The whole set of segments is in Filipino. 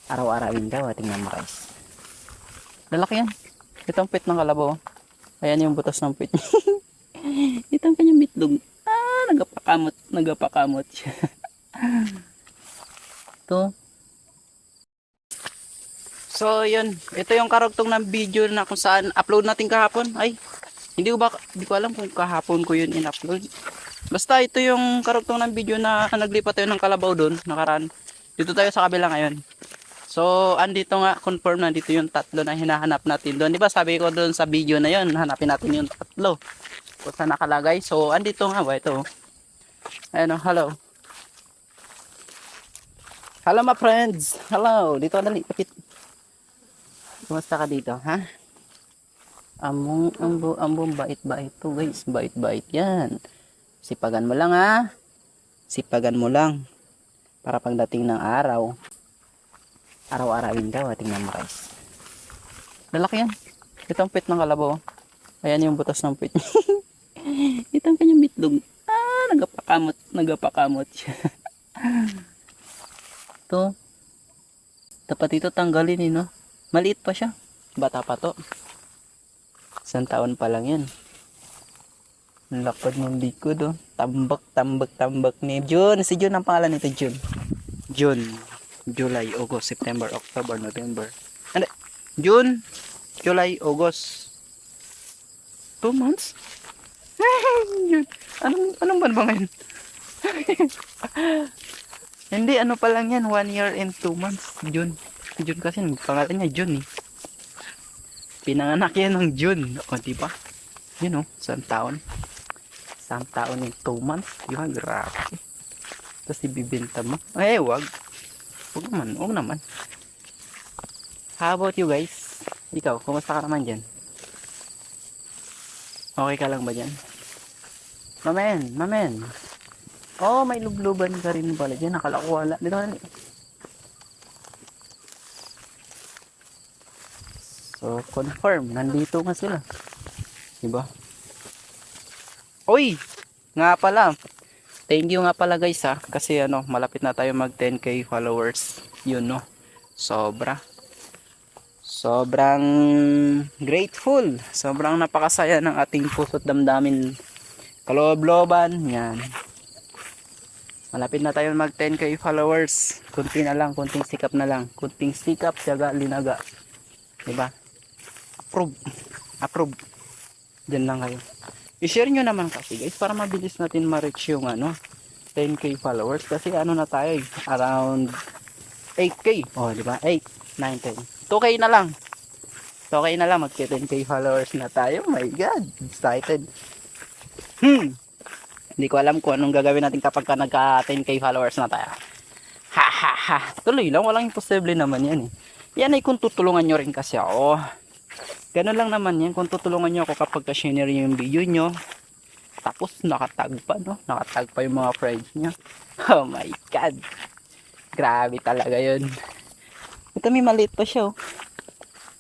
Araw-arawin daw. Tingnan mo guys. Lalaki yan. Ito ang pit ng kalabaw. Ayan yung butas ng pit. Ito ang kanyang bitlog. Nagapakamot. Nagapakamot siya. Ito. So, yun. Ito yung karugtong ng video na kung saan upload natin kahapon. Ay, hindi ko alam kung kahapon ko yun in-upload. Basta ito yung karugtong ng video na naglipat tayo ng kalabaw doon. Nakaraan. Dito tayo sa kabila ngayon. So, andito nga, confirm na dito yung tatlo na hinahanap natin doon. Di ba sabi ko doon sa video na yun, hanapin natin yung tatlo. Kung saan nakalagay. So, andito nga ba ito? Ayan o, hello. Hello my friends. Hello. Dito dali, kapit. Kumusta ka dito, ha? Ambong bait-bait to guys. Bait-bait yan. Sipagan mo lang ha. Sipagan mo lang. Para pagdating ng araw. Araw-arawin daw. Tingnan mo guys. Lalaki yan. Ito ang pit ng kalabaw. Ayan yung butas ng pit. Ito ang kanyang bitlog. Nagapakamot. Nagapakamot siya. Ito. Dapat ito tanggalin no. Maliit pa siya. Bata pa to. 1 taon pa lang yan. Lapad ng likod oh. Tambak ni June. Si June ang pangalan nito, June. June, July, August, September, October, November. Ano? June, July, August. 2 months? Anong buwan ba ngayon? Hindi, ano pa lang yan. 1 year and 2 months. June. June kasi, pangalan niya June eh. Pinanganak yan ng June. O, diba? Yun o, 1 taon. 1 taon and 2 months. Yun, grabe. Tapos ibibenta mo. Eh, wag. Wag naman. How about you guys? Ikaw, kumusta ka naman dyan? Okay ka lang ba dyan? Mamen. Oh, may lubluban ka rin pala dyan. Nakala ko wala. Dito na. So, confirm. Nandito nga sila. Diba? Uy! Nga pala. Thank you nga pala guys ha. Kasi malapit na tayo mag 10k followers. Yun no. Sobrang grateful. Sobrang napakasaya ng ating puso't damdamin. Kaloob-looban. Yan. Malapit na tayo mag 10k followers. Kunti na lang. Kunting sikap na lang. Kunting sikap. Tiyaga, linaga. Diba? Approve. Diyan lang kayo. I-share nyo naman kasi guys. Para mabilis natin ma-reach yung 10k followers. Kasi na tayo around 8k. Oh, diba? 8, 9, 10. 2k na lang. 2k na lang. Magka 10k followers na tayo. Oh my God. Excited. Hindi ko alam kung anong gagawin natin kapag nagka 10k followers na tayo. Ha. Tuloy lang. Walang imposible naman yan eh. Yan ay kung tutulungan nyo rin kasi ako. Ganun lang naman yan. Kung tutulungan nyo ako kapag ka-share yung video nyo. Tapos nakatag pa no. Nakatag pa yung mga friends nyo. Oh my God. Grabe talaga yun. Ito may maliit pa siya oh.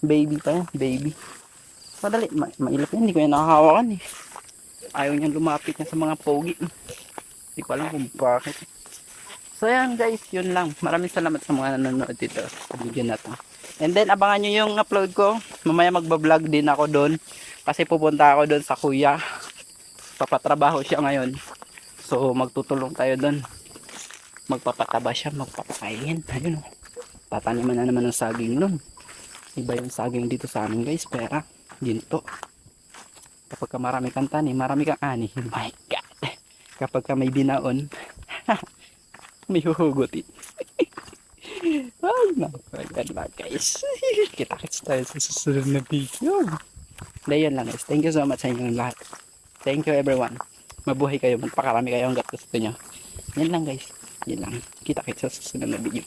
Baby pa yan. Baby. Madali. Mailap yan. Hindi ko yan nakakawakan eh. Ayaw niyang lumapit niya sa mga pogi. Hindi ko alam kung bakit. So yan guys. Yun lang. Maraming salamat sa mga nanonood dito sa video na to. And then abangan nyo yung upload ko. Mamaya magbablog din ako doon. Kasi pupunta ako doon sa kuya. Papatrabaho siya ngayon. So magtutulong tayo doon. Magpapataba siya. Magpapakain. Ayun o. Tataniman na naman ng saging nun. Iba yung saging dito sa amin guys. Pera. Ginto. Kapag ka marami kang tanim, marami kang ani. My God. Kapag ka may binaon. May huhugutin. Ay, napagyan lang guys. Kita-kits tayo sa susunod na video. Dahil lang guys. Thank you so much sa inyong lahat. Thank you everyone. Mabuhay kayo. Magpakarami kayo hanggat gusto nyo. Yan lang guys. Yan lang. Kita-kits sa susunod na video.